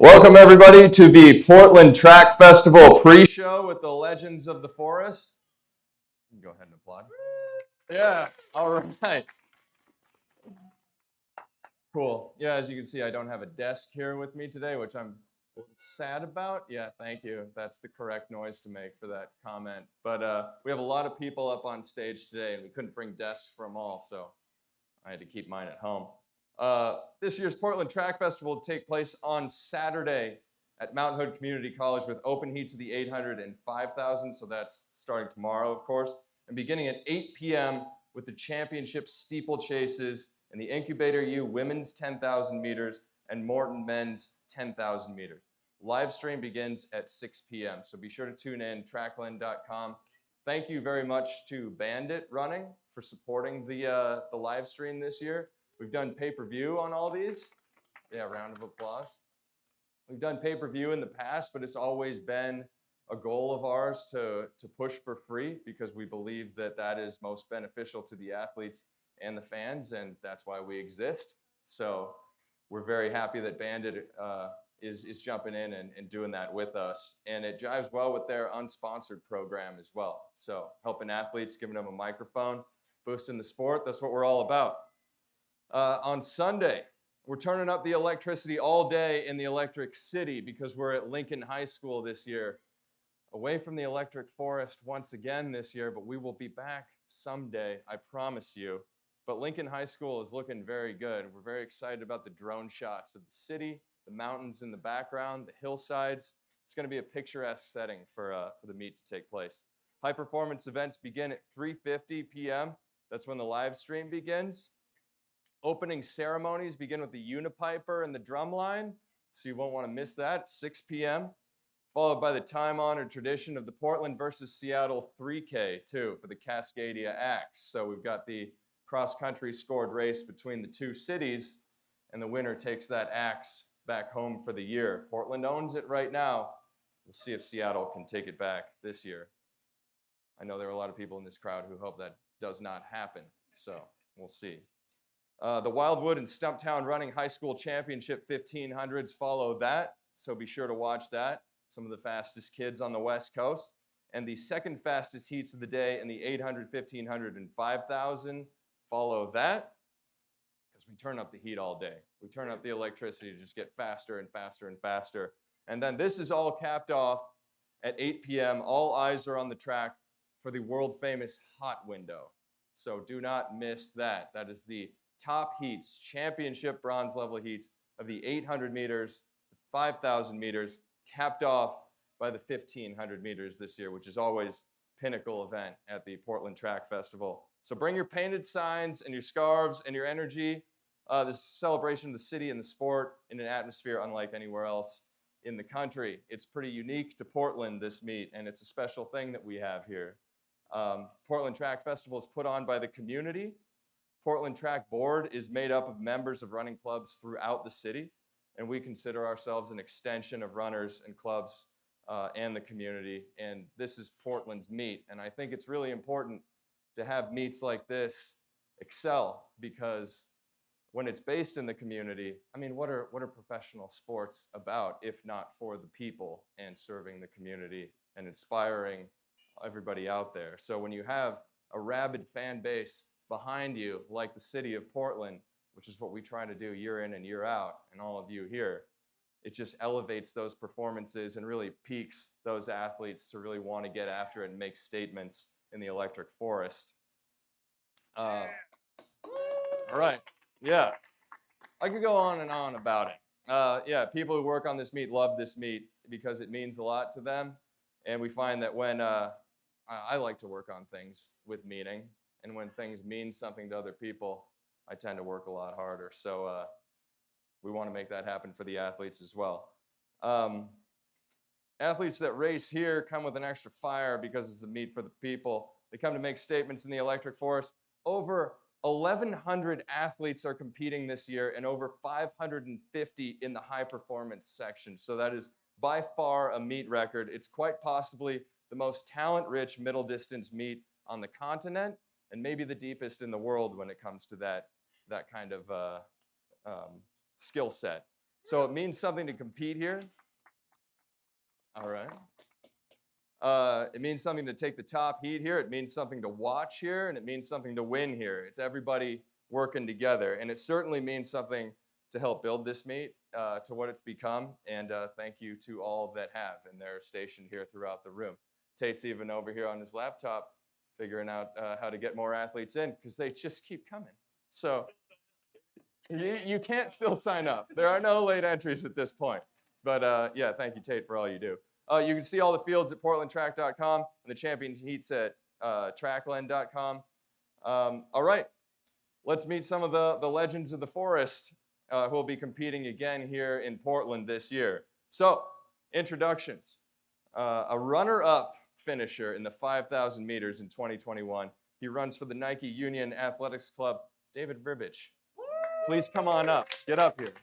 Welcome everybody to the Portland Track Festival pre-show with the Legends of the Forest. Go ahead and applaud. Yeah, all right. Cool. Yeah, as you can see, I don't have a desk here with me today, which I'm sad about. Yeah, thank you. That's the correct noise to make for that comment. But we have a lot of people up on stage today, and we couldn't bring desks for them all, so I had to keep mine at home. This year's Portland Track Festival will take place on Saturday at Mount Hood Community College with open heats of the 800 and 5,000, so that's starting tomorrow, of course, and beginning at 8 p.m. with the championship steeplechases and the Incubator U women's 10,000 meters and Morton men's 10,000 meters. Live stream begins at 6 p.m., so be sure to tune in, tracklandia.com. Thank you very much to Bandit Running for supporting the live stream this year. We've done pay-per-view on all these. Yeah, round of applause. We've done pay-per-view in the past, but it's always been a goal of ours to push for free because we believe that that is most beneficial to the athletes and the fans, and that's why we exist. So we're very happy that Bandit is jumping in and doing that with us. And it jives well with their unsponsored program as well. So helping athletes, giving them a microphone, boosting the sport, that's what we're all about. On Sunday, we're turning up the electricity all day in the Electric City because we're at Lincoln High School this year. Away from the electric forest once again this year, but we will be back someday, I promise you. But Lincoln High School is looking very good. We're very excited about the drone shots of the city, the mountains in the background, the hillsides. It's going to be a picturesque setting for the meet to take place. High performance events begin at 3:50 p.m. That's when the live stream begins. Opening ceremonies begin with the Unipiper and the drum line, so you won't want to miss that, 6 p.m., followed by the time-honored tradition of the Portland versus Seattle 3K, too, for the Cascadia Axe. So we've got the cross-country scored race between the two cities, and the winner takes that axe back home for the year. Portland owns it right now. We'll see if Seattle can take it back this year. I know there are a lot of people in this crowd who hope that does not happen, so we'll see. The Wildwood and Stumptown Running High School Championship 1500s follow that, so be sure to watch that. Some of the fastest kids on the West Coast. And the second fastest heats of the day in the 800, 1500, and 5,000 follow that, because we turn up the heat all day. We turn up the electricity to just get faster and faster and faster. And then this is all capped off at 8 p.m. All eyes are on the track for the world-famous hot window. So do not miss that. That is the top heats, championship bronze level heats of the 800 meters, 5,000 meters, capped off by the 1,500 meters this year, which is always pinnacle event at the Portland Track Festival. So bring your painted signs and your scarves and your energy. This celebration of the city and the sport in an atmosphere unlike anywhere else in the country. It's pretty unique to Portland, this meet, and it's a special thing that we have here. Portland Track Festival is put on by the community. Portland Track Board is made up of members of running clubs throughout the city, and we consider ourselves an extension of runners and clubs and the community, and this is Portland's meet. And I think it's really important to have meets like this excel, because when it's based in the community, I mean, what are professional sports about if not for the people and serving the community and inspiring everybody out there? So when you have a rabid fan base behind you, like the city of Portland, which is what we try to do year in and year out, and all of you here, it just elevates those performances and really piques those athletes to really want to get after it and make statements in the electric forest. All right, yeah. I could go on and on about it. Yeah, people who work on this meet love this meet because it means a lot to them. And we find that when I like to work on things with meaning, and when things mean something to other people, I tend to work a lot harder. So we want to make that happen for the athletes as well. Athletes that race here come with an extra fire because it's a meet for the people. They come to make statements in the electric forest. Over 1,100 athletes are competing this year, and over 550 in the high performance section. So that is by far a meet record. It's quite possibly the most talent-rich middle distance meet on the continent, and maybe the deepest in the world when it comes to that kind of skill set. So it means something to compete here. All right. It means something to take the top heat here. It means something to watch here, and it means something to win here. It's everybody working together, and it certainly means something to help build this meet to what it's become. And thank you to all that have, and they're stationed here throughout the room. Tate's even over here on his laptop figuring out how to get more athletes in because they just keep coming. So you can't still sign up. There are no late entries at this point. But yeah, thank you, Tate, for all you do. You can see all the fields at portlandtrack.com and the champion heats at trackland.com. All right, let's meet some of the legends of the forest who will be competing again here in Portland this year. So, introductions. A runner-up finisher in the 5,000 meters in 2021. He runs for the Nike Union Athletics Club, David Ribich. Please come on up. Get up here.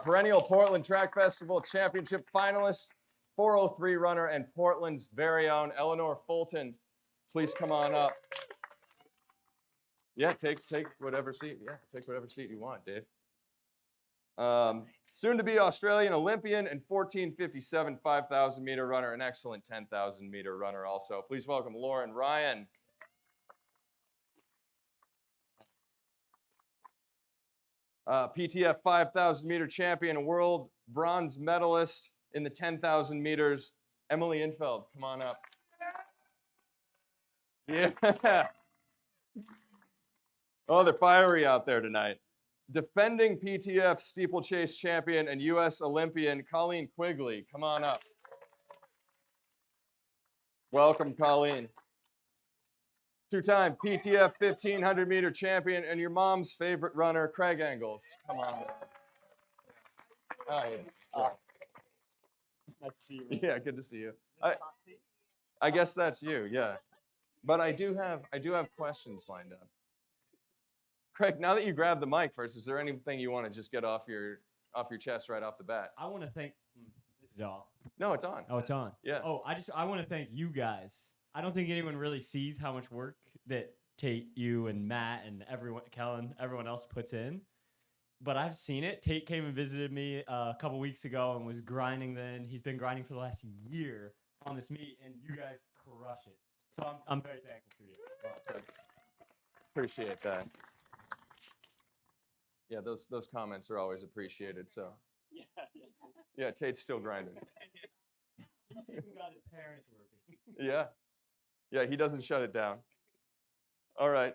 Perennial Portland Track Festival Championship finalist, 403 runner, and Portland's very own Eleanor Fulton. Please come on up. Yeah, take whatever seat. Yeah, take whatever seat you want, Dave. Soon to be Australian Olympian and 14:57 5,000 meter runner, an excellent 10,000 meter runner also. Please welcome Lauren Ryan. PTF 5,000 meter champion, a world bronze medalist in the 10,000 meters, Emily Infeld. Come on up. Yeah. Oh, they're fiery out there tonight. Defending PTF steeplechase champion and U.S. Olympian, Colleen Quigley. Come on up. Welcome, Colleen. Two-time PTF 1,500 meter champion and your mom's favorite runner, Craig Engels. Come on. Oh, yeah. Nice to see you. Yeah, good to see you. I guess that's you, yeah. But I do have questions lined up. Craig, now that you grabbed the mic first, is there anything you want to just get off your chest right off the bat? I want to thank. This is all. No, it's on. Oh, it's on. Yeah. Oh, I want to thank you guys. I don't think anyone really sees how much work that Tate, you, and Matt, and everyone, Kellen, everyone else puts in. But I've seen it. Tate came and visited me a couple weeks ago and was grinding then. He's been grinding for the last year on this meet, and you guys crush it. So I'm very thankful for you. Well, appreciate that. Yeah, those comments are always appreciated. So. Yeah, Tate's still grinding. He's even got his parents working. Yeah. Yeah, he doesn't shut it down. All right.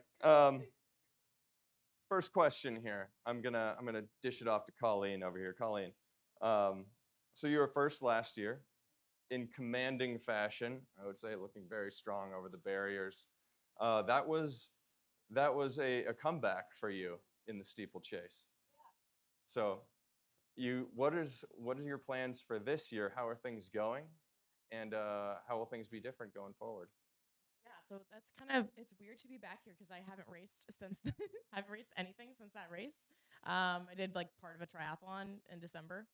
First question here. I'm gonna dish it off to Colleen over here. Colleen, so you were first last year in commanding fashion. I would say looking very strong over the barriers. That was a comeback for you in the steeplechase. So, what are your plans for this year? How are things going, and how will things be different going forward? Yeah, so that's it's weird to be back here because I haven't raced since I haven't raced anything since that race. I did like part of a triathlon in December.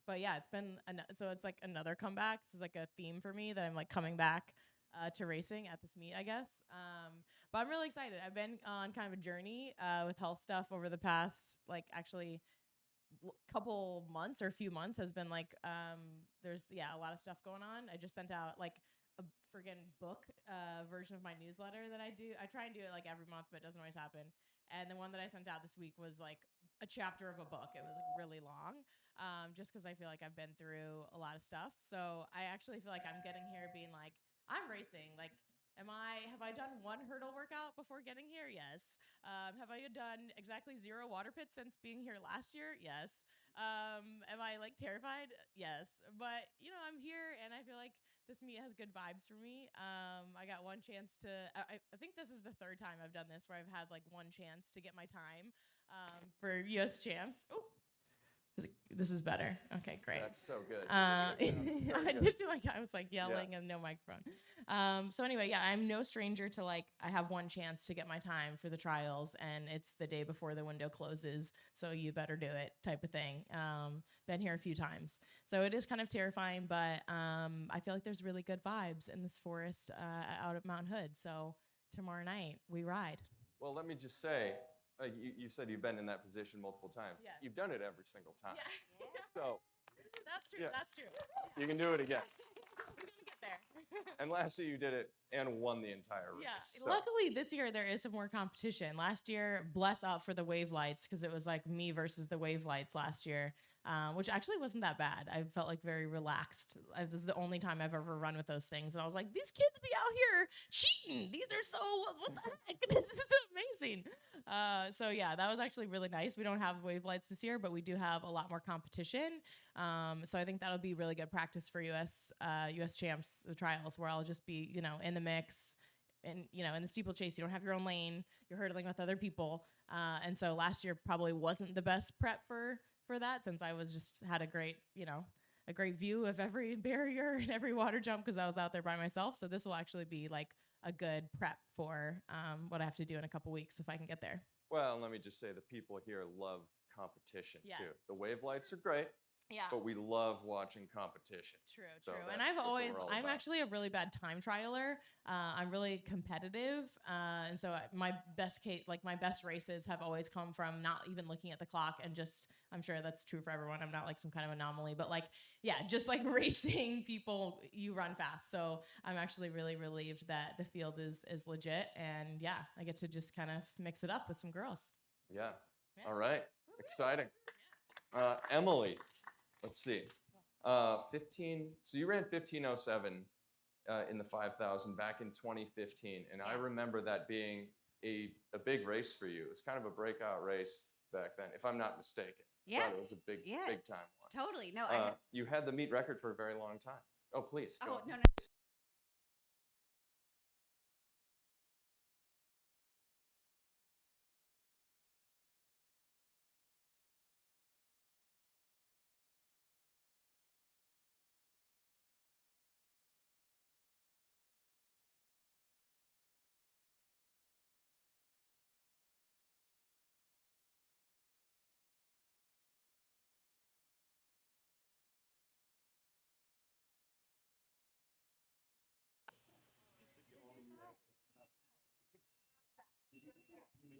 But yeah, it's been so it's like another comeback. This is like a theme for me that I'm like coming back to racing at this meet, I guess. But I'm really excited. I've been on kind of a journey with health stuff over the past actually couple months or a few months has been like there's a lot of stuff going on. I just sent out like a friggin' book version of my newsletter that I do. I try and do it like every month, but it doesn't always happen. And the one that I sent out this week was like a chapter of a book. It was like really long, just because I feel like I've been through a lot of stuff. So I actually feel like I'm getting here being like, I'm racing. Like, have I done one hurdle workout before getting here? Yes. Have I done exactly 0 water pits since being here last year? Yes. Am I like terrified? Yes. But I'm here and I feel like this meet has good vibes for me. I got one chance to, I think this is the 3rd time I've done this where I've had like one chance to get my time for US champs. Oh, this is better. Okay, great. That's so good. I did feel like I was like yelling and no microphone. So anyway, I'm no stranger to like, I have one chance to get my time for the trials and it's the day before the window closes. So you better do it type of thing. Been here a few times. So it is kind of terrifying, but I feel like there's really good vibes in this forest out at Mount Hood. So tomorrow night we ride. Well, let me just say, you said you've been in that position multiple times. Yes. You've done it every single time. Yeah. So That's true. Yeah. That's true. you can do it again. We're gonna get there. And last year you did it and won the entire race. Yeah. So, Luckily, this year there is some more competition. Last year, bless up for the wave lights because it was like me versus the wave lights last year, which actually wasn't that bad. I felt like very relaxed. This is the only time I've ever run with those things, and I was like, these kids be out here cheating. These are so what the heck? This is amazing. So yeah, that was actually really nice. We don't have wave lights this year, but we do have a lot more competition. So I think that'll be really good practice for US champs, the trials, where I'll just be, in the mix. And, in the steeplechase, you don't have your own lane. You're hurdling with other people. And so last year probably wasn't the best prep for that, since I was just had a great view of every barrier and every water jump because I was out there by myself. So this will actually be like a good prep for what I have to do in a couple weeks if I can get there. well, let me just say the people here love competition Yes. too. The wave lights are great, Yeah. but we love watching competition. True. So And that's what we're all I'm about. actually a really bad time trialer. I'm really competitive. And so my best races have always come from not even looking at the clock and just, I'm sure that's true for everyone. I'm not like some kind of anomaly, but just like racing people, you run fast. So I'm actually really relieved that the field is legit. And yeah, I get to just kind of mix it up with some girls. Yeah. Yeah. All right. Exciting. Emily, let's see. 15. So you ran 15:07 in the 5,000 back in 2015, and I Yeah. remember that being a big race for you. It was kind of a breakout race back then, if I'm not mistaken. Yeah. Thought it was a big time one. Totally. No, You had the meet record for a very long time. Oh, please. Go oh, on. no.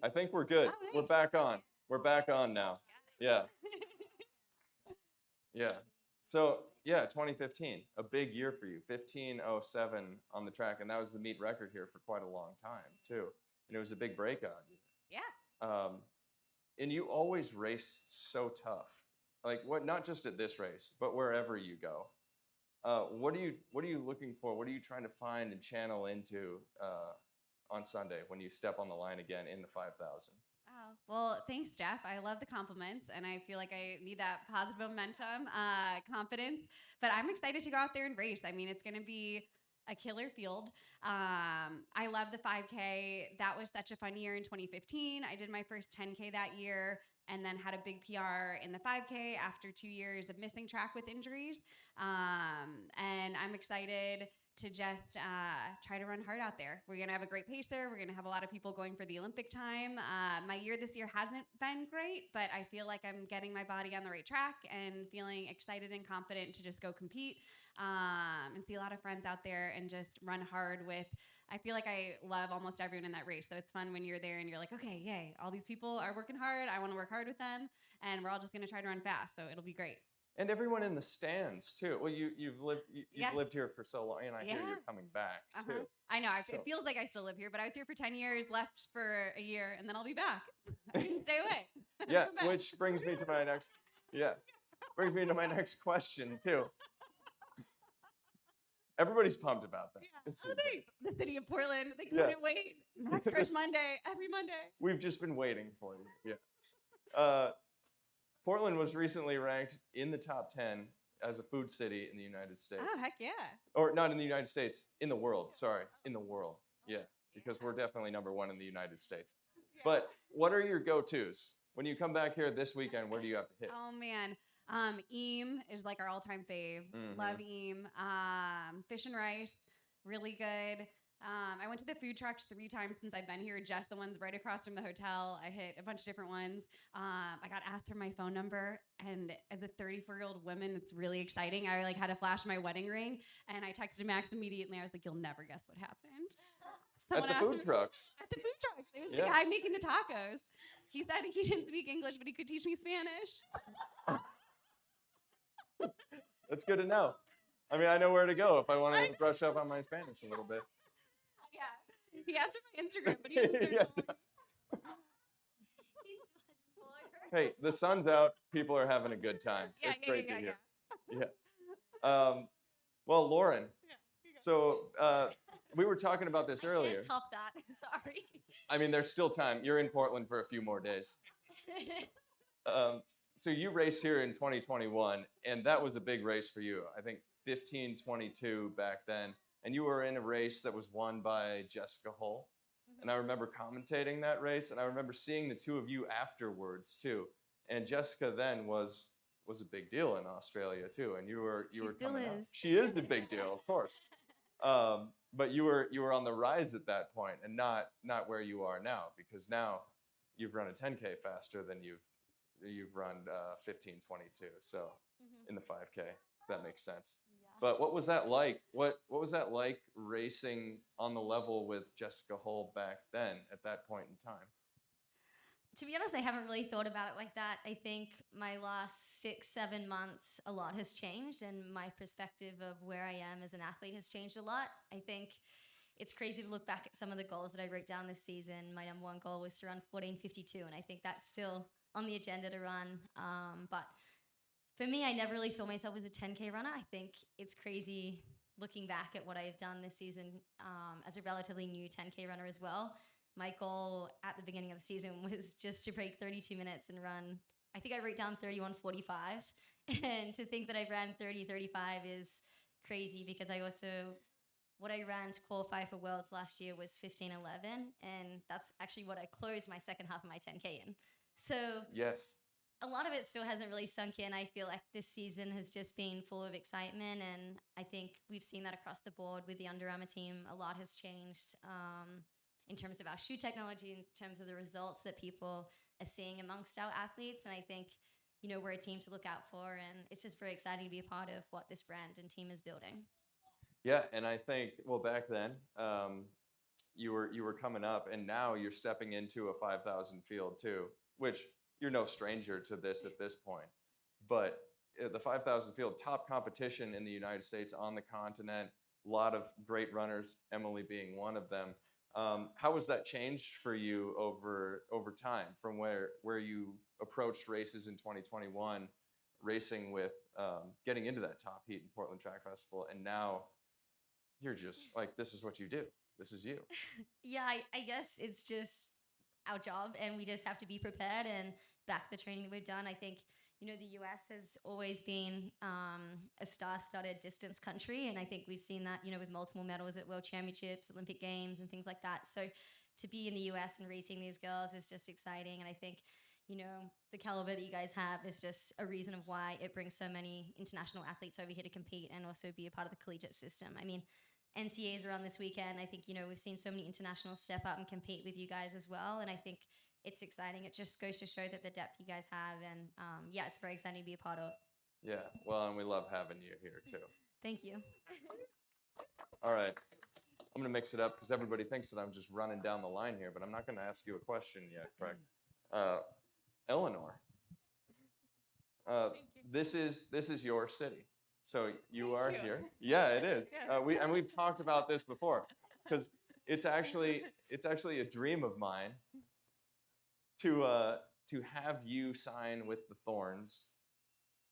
I think we're good. Oh, We're nice. back on. We're back on now. Yeah. Yeah. So yeah, 2015, a big year for you. 15:07 on the track, and that was the meet record here for quite a long time too. And it was a big breakout. Yeah. And you always race so tough. Like what? Not just at this race, but wherever you go. What are you looking for? What are you trying to find and channel into on Sunday when you step on the line again in the 5,000? Oh, well, thanks, Jeff. I love the compliments, and I feel like I need that positive momentum, confidence. But I'm excited to go out there and race. I mean, it's going to be a killer field. I love the 5K. That was such a fun year in 2015. I did my first 10K that year and then had a big PR in the 5K after 2 years of missing track with injuries. And I'm excited to just try to run hard out there. We're gonna have a great pacer. We're gonna have a lot of people going for the Olympic time. My year this year hasn't been great, but I feel like I'm getting my body on the right track and feeling excited and confident to just go compete and see a lot of friends out there and just run hard with. I feel like I love almost everyone in that race. So it's fun when you're there and you're like, okay, yay, all these people are working hard. I want to work hard with them, and we're all just gonna try to run fast. So it'll be great. And everyone in the stands too. Well, you've lived here for so long, and I hear Yeah. you're coming back too. I know. So- It feels like I still live here, but I was here for 10 years, left for a year, and then I'll be back. I can stay away. Yeah, Come back. which brings me to my next question too. Everybody's pumped about that. Yeah. It Oh, seems thanks. like. The city of Portland. They Yeah. couldn't wait. Max Crush Monday, every Monday. We've just been waiting for you. Yeah. Portland was recently ranked in the top 10 as a food city in the United States. Oh, heck yeah. Or not in the United States, in the world. Sorry, in the world. Yeah, because we're definitely number one in the United States. But what are your go-tos? When you come back here this weekend, where do you have to hit? Oh, man. Eam is like our all-time fave. Mhm. Love Eam. Fish and rice, really good. I went to the food trucks 3 times since I've been here, just the ones right across from the hotel. I hit a bunch of different ones. I got asked for my phone number, and as a 34-year-old woman, it's really exciting. I had to flash my wedding ring, and I texted Max immediately. I was like, "You'll never guess what happened." At the asked food me- trucks. At the food trucks. It was Yeah. the guy making the tacos. He said he didn't speak English, but he could teach me Spanish. That's good to know. I mean, I know where to go if I want to brush up on my Spanish a little bit. Yeah. He asked for my Instagram, but he didn't Yeah. search for Hey, the sun's out. People are having a good time. Yeah, It's yeah, great yeah, to yeah, hear. Yeah. Well, Lauren, so we were talking about this earlier. Can't top that. Sorry. I mean, there's still time. You're in Portland for a few more days. So you raced here in 2021, and that was a big race for you. I think 15:22 back then, and you were in a race that was won by Jessica Hull. And I remember commentating that race, and I remember seeing the two of you afterwards too. And Jessica then was a big deal in Australia too, and you were She still coming up. is. She is the big deal, of course. But you were on the rise at that point, and not where you are now, because now you've run a 10K faster than you've run 15:22. So in the 5K, if that makes sense. But what was that like? What was that like racing on the level with Jessica Hull back then at that point in time? To be honest, I haven't really thought about it like that. I think my last 6-7 months, a lot has changed, and my perspective of where I am as an athlete has changed a lot. I think it's crazy to look back at some of the goals that I wrote down this season. My number one goal was to run 14:52, and I think that's still on the agenda to run. But for me, I never really saw myself as a 10K runner. I think it's crazy looking back at what I've done this season as a relatively new 10K runner as well. My goal at the beginning of the season was just to break 32 minutes and run, I think I wrote down 31:45. And to think that I ran 30:35 is crazy, because I also, what I ran to qualify for Worlds last year was 15:11. And that's actually what I closed my second half of my 10K in. So Yes. a lot of it still hasn't really sunk in. I feel like this season has just been full of excitement, and I think we've seen that across the board with the Under Armour team. A lot has changed in terms of our shoe technology, in terms of the results that people are seeing amongst our athletes, and I think, you know, we're a team to look out for, and it's just very exciting to be a part of what this brand and team is building. Yeah, and I think, well, back then you were coming up, and now you're stepping into a 5,000 field too, which you're no stranger to this at this point. But the 5,000 field, top competition in the United States, on the continent, a lot of great runners, Emily being one of them. How has that changed for you over time, from where you approached races in 2021, racing with getting into that top heat in Portland Track Festival, and now you're just like, this is what you do. This is you. Yeah, I guess it's just our job, and we just have to be prepared and back the training that we've done. I think, you know, the US has always been a star-studded distance country, and I think we've seen that, you know, with multiple medals at World Championships, Olympic Games, and things like that. So to be in the US and racing these girls is just exciting, and I think, you know, the caliber that you guys have is just a reason of why it brings so many international athletes over here to compete and also be a part of the collegiate system. I mean, NCAAs are on this weekend. I think, you know, we've seen so many internationals step up and compete with you guys as well, and I think it's exciting. It just goes to show that the depth you guys have, and yeah, it's very exciting to be a part of. Yeah, well, and we love having you here too. Thank you. All right, I'm gonna mix it up because everybody thinks that I'm just running down the line here, but I'm not gonna ask you a question yet, Craig. Eleanor, this is your city, so you are here. Yeah, it is. We've talked about this before, because it's actually a dream of mine to have you sign with the Thorns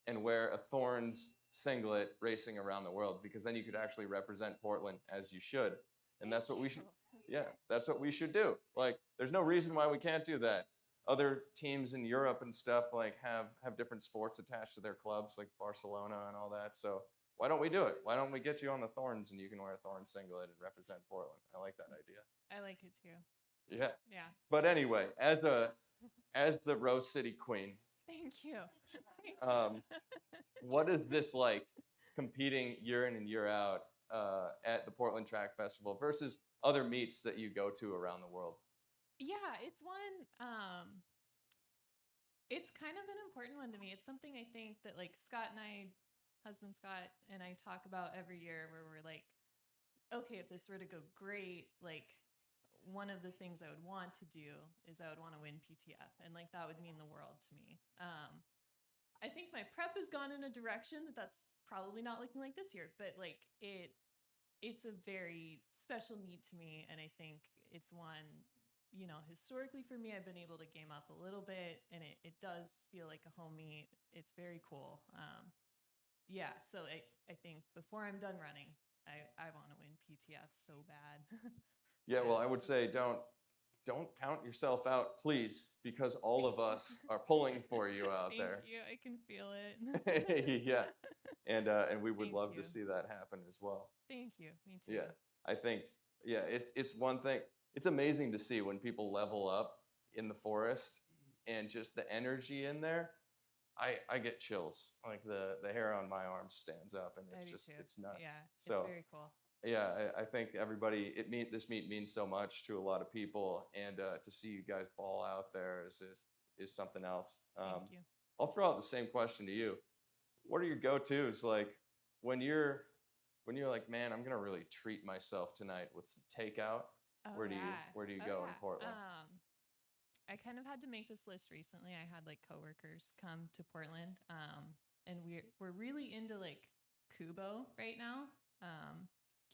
and wear a Thorns singlet racing around the world, because then you could actually represent Portland as you should. And that's what we should, yeah, that's what we should do. Like, there's no reason why we can't do that. Other teams in Europe and stuff like have different sports attached to their clubs, like Barcelona and all that. So why don't we do it? Why don't we get you on the Thorns and you can wear a Thorns singlet and represent Portland? I like that idea. I like it too. Yeah. Yeah. But anyway, as the Rose City Queen, Thank you. what is this like, competing year in and year out at the Portland Track Festival versus other meets that you go to around the world? Yeah, it's kind of an important one to me. It's something I think that, like, Scott and I, husband Scott and I, talk about every year, where we're like, okay, if this were to go great, like, one of the things I would want to do is I would want to win PTF, and like that would mean the world to me. I think my prep has gone in a direction that's probably not looking like this year, but like it's a very special meet to me, and I think it's one, you know, historically for me, I've been able to game up a little bit, and it does feel like a home meet. It's very cool. Yeah, so I think before I'm done running, I want to win PTF so bad. Yeah, well, I would say don't count yourself out, please, because all of us are pulling for you out Thank there. you. I can feel it. Yeah, and we would Thank love you. to see that happen as well. Thank you. Me too. Yeah, I think, yeah, it's one thing. It's amazing to see when people level up in the forest and just the energy in there. I get chills. Like the hair on my arm stands up, and I it's do just too. it's nuts. Yeah, So it's very cool. yeah, I think everybody this meet means so much to a lot of people, and to see you guys ball out there is something else. Thank you. I'll throw out the same question to you. What are your go-tos like when you're like, man, I'm gonna really treat myself tonight with some takeout? Oh, Where do you yeah. go in Portland? I kind of had to make this list recently. I had like coworkers come to Portland, and we're really into like Kubo right now,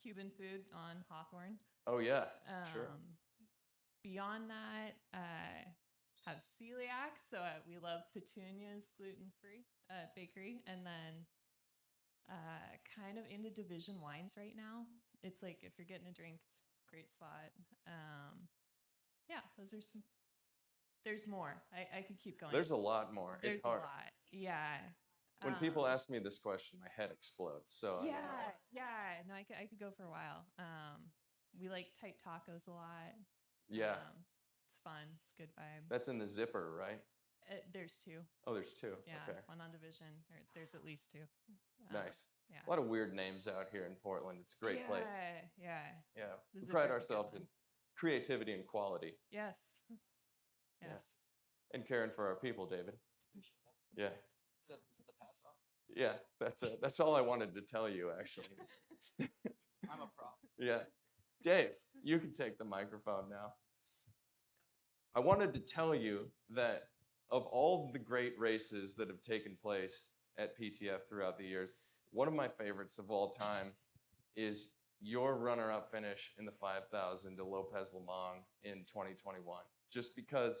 Cuban food on Hawthorne. Oh yeah, sure. Beyond that, have celiac, so we love Petunia's gluten-free bakery, and then kind of into Division wines right now. It's like if you're getting a drink, it's a great spot. Yeah, those are some. There's more. I could keep going. There's a lot more. There's It's hard. a lot. Yeah. When people ask me this question, my head explodes. So I don't know. Yeah. No, I could go for a while. We like tight tacos a lot. Yeah, It's fun. It's a good vibe. that's in the zipper, right? There's two. Oh, there's two. Yeah, Okay, one on Division. Or there's at least two. nice. Yeah. A lot of weird names out here in Portland. It's a great place. Yeah. Yeah, The we pride zipper's a good ourselves one. in creativity and quality, Yes. Yeah. Yes. and caring for our people, David. Appreciate that. Yeah, Is that the pass off? yeah. That's all I wanted to tell you, actually. I'm a prop. Yeah, Dave, you can take the microphone now. I wanted to tell you that of all the great races that have taken place at PTF throughout the years, one of my favorites of all time is your runner-up finish in the 5,000 to Lopez Lemong in 2021. Just because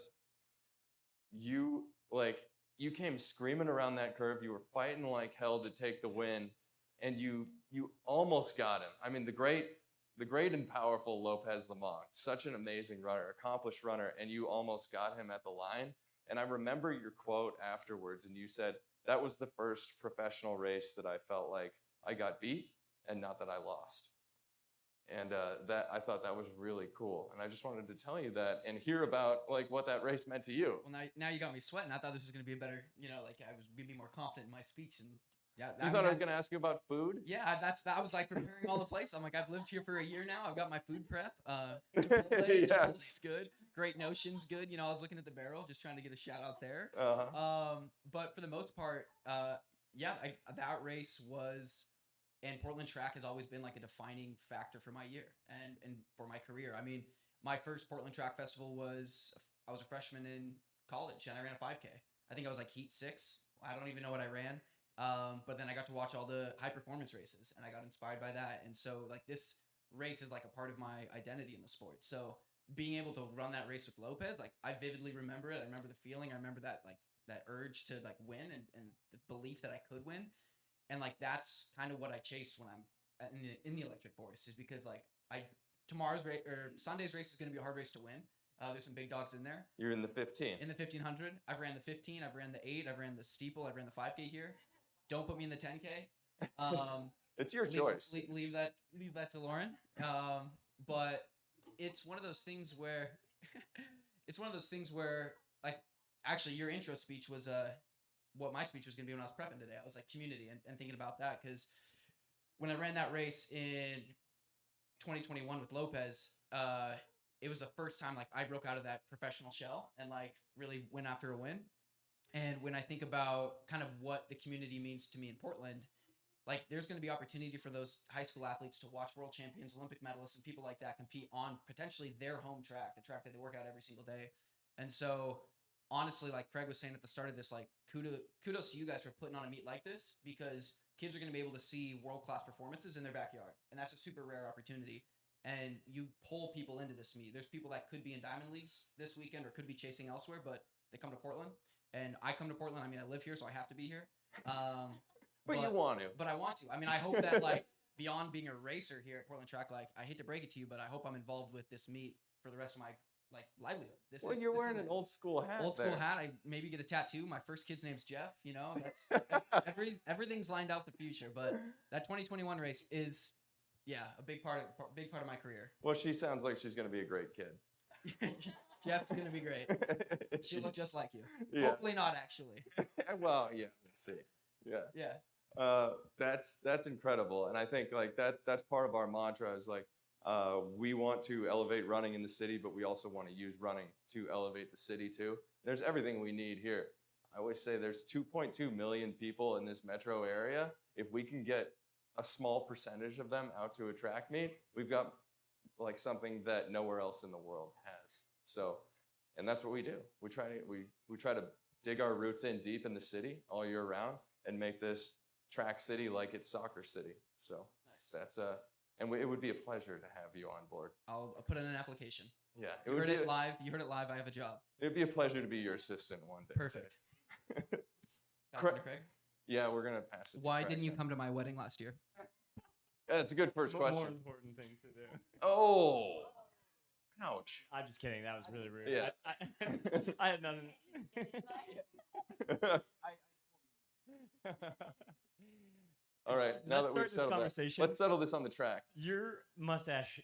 you came screaming around that curve, you were fighting like hell to take the win, and you almost got him. I mean, the great and powerful Lopez Lemong, such an amazing runner, accomplished runner, and you almost got him at the line. And I remember your quote afterwards, and you said, that was the first professional race that I felt like I got beat and not that I lost. And that I thought that was really cool. And I just wanted to tell you that and hear about like what that race meant to you. Well, now you got me sweating. I thought this was going to be a better, like I was going to be more confident in my speech. And yeah, You thought I was going to ask you about food? Yeah, I was like preparing all the place. I'm like, I've lived here for a year now. I've got my food prep. Chipotle's good. Great Notion's good. I was looking at the barrel, just trying to get a shout out there. Uh-huh. But for the most part, that race was, and Portland track has always been like a defining factor for my year and for my career. I mean, my first Portland Track Festival I was a freshman in college and I ran a 5K. I think I was like heat 6. I don't even know what I ran. But then I got to watch all the high performance races and I got inspired by that. And so like this race is like a part of my identity in the sport. So being able to run that race with Lopez, like I vividly remember it. I remember the feeling. I remember that urge to like win and the belief that I could win. And like that's kind of what I chase when I'm in the electric forest, is because like tomorrow's race or Sunday's race is going to be a hard race to win. There's some big dogs in there. You're in the 15. In the 1500, I've ran the 15, I've ran the 8, I've ran the steeple, I've ran the 5K here. Don't put me in the 10K. It's your choice. Leave that to Lauren. But it's one of those things where like actually your intro speech was what my speech was going to be when I was prepping today. I was like community and thinking about that, because when I ran that race in 2021 with Lopez, it was the first time like I broke out of that professional shell and like really went after a win. And when I think about kind of what the community means to me in Portland, like there's going to be opportunity for those high school athletes to watch world champions, Olympic medalists, and people like that compete on potentially their home track, the track that they work out every single day. And so honestly, like Craig was saying at the start of this, like kudos to you guys for putting on a meet like this, because kids are going to be able to see world-class performances in their backyard. And that's a super rare opportunity. And you pull people into this meet. There's people that could be in Diamond Leagues this weekend or could be chasing elsewhere, but they come to Portland. And I come to Portland. I mean, I live here, so I have to be here. But you want to. But I want to. I mean, I hope that, like, beyond being a racer here at Portland Track, like, I hate to break it to you, but I hope I'm involved with this meet for the rest of my, like, livelihood. You're wearing an old school hat. Old school hat. I maybe get a tattoo. My first kid's name's Jeff. You know, that's everything's lined out for the future. But that 2021 race is, yeah, a big part of my career. Well, she sounds like she's going to be a great kid. Jeff's gonna be great. She'll look just like you. Yeah. Hopefully not, actually. Well, yeah, let's see. Yeah. Yeah. That's incredible, and I think like that's part of our mantra is like we want to elevate running in the city, but we also want to use running to elevate the city too. There's everything we need here. I always say there's 2.2 million people in this metro area. If we can get a small percentage of them out to a track meet, we've got like something that nowhere else in the world has. So, and that's what we do. We try to dig our roots in deep in the city all year round and make this track city like it's soccer city. So Nice. that's it would be a pleasure to have you on board. I'll put in an application. Yeah, You heard it live. I have a job. It'd be a pleasure to be your assistant one day. Perfect. Back Cra- to Craig. Yeah, we're gonna pass it. to Why Craig didn't you then. come to my wedding last year? That's a good first More question. important things to do. Oh, ouch. I'm just kidding. That was really rude. Yeah. I had nothing. All right, now that we've Let's start this settled that, conversation. let's settle this on the track. Your mustache,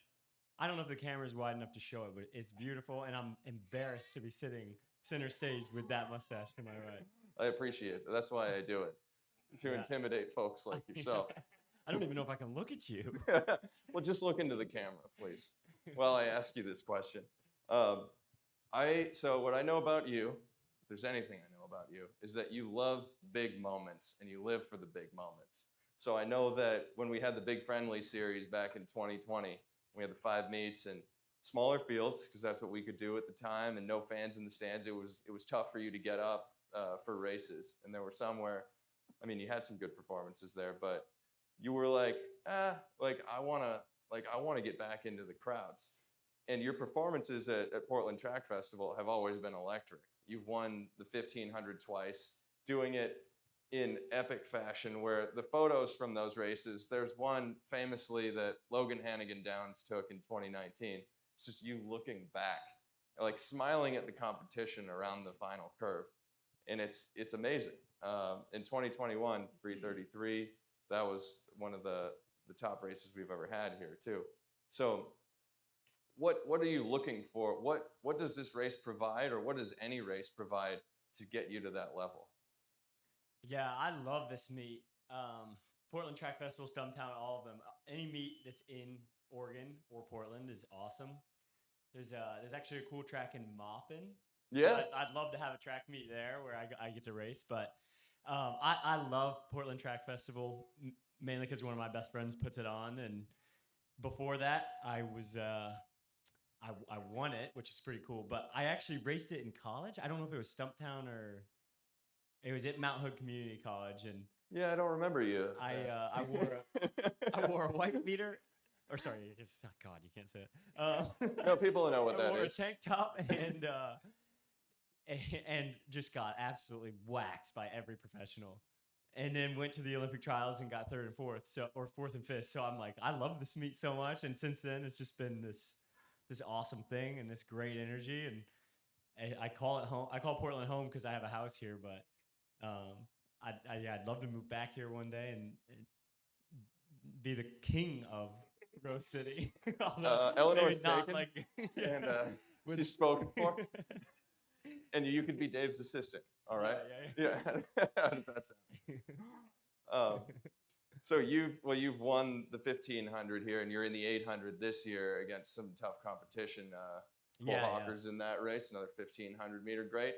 I don't know if the camera's wide enough to show it, but it's beautiful, and I'm embarrassed to be sitting center stage with that mustache to my right. I appreciate it. That's why I do it, to Yeah. intimidate folks like yourself. I don't even know if I can look at you. Well, just look into the camera, please, while I ask you this question. So what I know about you, if there's anything I know about you, is that you love big moments and you live for the big moments. So I know that when we had the Big Friendly series back in 2020, we had the 5 meets and smaller fields because that's what we could do at the time, and no fans in the stands. It was tough for you to get up for races, and there were some where, I mean, you had some good performances there, but you were like, I want to get back into the crowds. And your performances at Portland Track Festival have always been electric. You've won the 1500 twice, doing it in epic fashion, where the photos from those races, there's one famously that Logan Hannigan Downs took in 2019. It's just you looking back, like smiling at the competition around the final curve. And it's amazing. In 2021, 333, that was one of the top races we've ever had here too. So what are you looking for? What does this race provide, or what does any race provide to get you to that level? Yeah, I love this meet. Portland Track Festival, Stumptown, all of them. Any meet that's in Oregon or Portland is awesome. There's actually a cool track in Maupin. Yeah. I'd love to have a track meet there where I get to race, but I love Portland Track Festival mainly because one of my best friends puts it on, and before that I was I won it, which is pretty cool. But I actually raced it in college. I don't know if it was Stumptown or it was at Mount Hood Community College, and Yeah, I don't remember you. I wore a white beater. Or sorry, oh God, you can't say it. No, people know what I that wore is. a tank top and just got absolutely waxed by every professional. And then went to the Olympic trials and got 3rd and 4th, or 4th and 5th. So I'm like, I love this meet so much. And since then, it's just been this awesome thing and this great energy. And I call it home. I call Portland home because I have a house here. But I'd love to move back here one day and be the king of Rose City. Eleanor's maybe not taken, like, and she's spoken for. And you could be Dave's assistant, all right? Yeah. How does that sound? So you've won the 1500 here, and you're in the 800 this year against some tough competition. Cole Hawker's in that race, another 1500 meter great.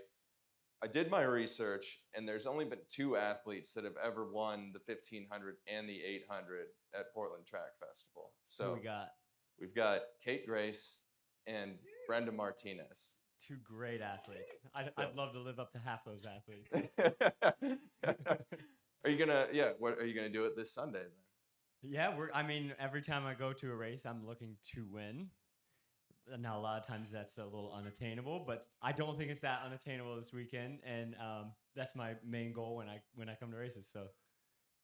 I did my research, and there's only been 2 athletes that have ever won the 1500 and the 800 at Portland Track Festival. So So we got we've got Kate Grace and Brenda Martinez. 2 great athletes. I'd love to live up to half those athletes. Are you gonna? Yeah. What are you gonna do it this Sunday then? Yeah, I mean, every time I go to a race, I'm looking to win. Now, a lot of times that's a little unattainable, but I don't think it's that unattainable this weekend, and that's my main goal when I come to races. So,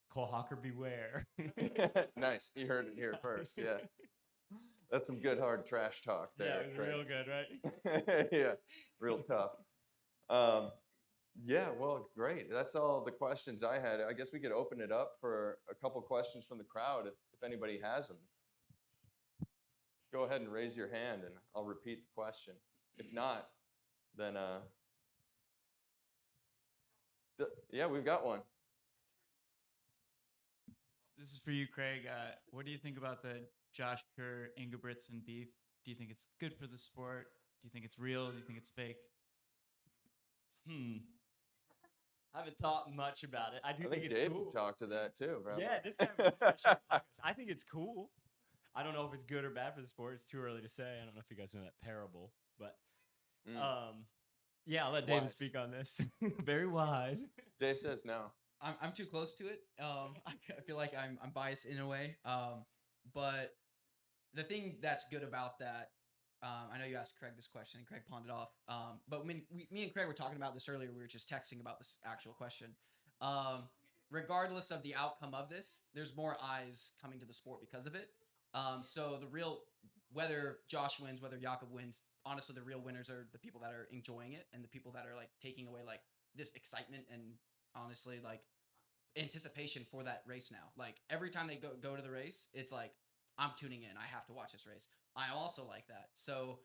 Cole Hawker, beware. Nice. You heard it here first. Yeah. That's some good hard trash talk there. Yeah, it was Craig. real good, right? Yeah, real tough. Yeah, well, great. That's all the questions I had. I guess we could open it up for a couple questions from the crowd if anybody has them. Go ahead and raise your hand and I'll repeat the question. If not, then yeah, we've got one. This is for you, Craig. What do you think about the Josh Kerr Ingebrigtsen beef? Do you think it's good for the sport? Do you think it's real? Do you think it's fake? I haven't thought much about it. I do I think think it's Dave cool. can talk to that too, right? Yeah, this kind of discussion podcast. I think it's cool. I don't know if it's good or bad for the sport. It's too early to say. I don't know if you guys know that parable, but yeah, I'll let David Wise. speak on this. Very wise. Dave says no. I'm too close to it. I feel like I'm biased in a way. But the thing that's good about that, I know you asked Craig this question, and Craig pawned it off. But when me and Craig were talking about this earlier, we were just texting about this actual question. Regardless of the outcome of this, there's more eyes coming to the sport because of it. So the real, whether Josh wins, whether Jakob wins, honestly, the real winners are the people that are enjoying it and the people that are like taking away like this excitement and honestly like anticipation for that race now. Like every time they go to the race, it's like, I'm tuning in. I have to watch this race. I also like that. So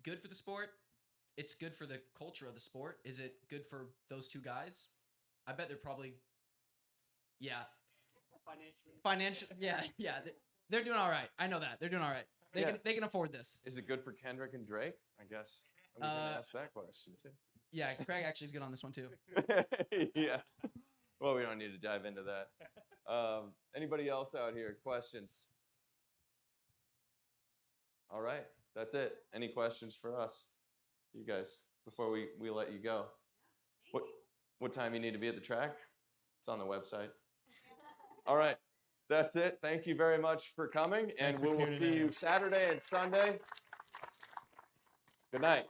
good for the sport. It's good for the culture of the sport. Is it good for those 2 guys? I bet they're probably, yeah. Financial, yeah. They're doing all right. I know that. They're doing all right. They can afford this. Is it good for Kendrick and Drake? I guess we can ask that question too. Yeah, Craig actually is good on this one too. Yeah. Well, we don't need to dive into that. Anybody else out here? Questions? All right. That's it. Any questions for us? You guys, before we let you go. What time you need to be at the track? It's on the website. All right. That's it. Thank you very much for coming, and Thanks for we will tuning see in. you Saturday and Sunday. Good night.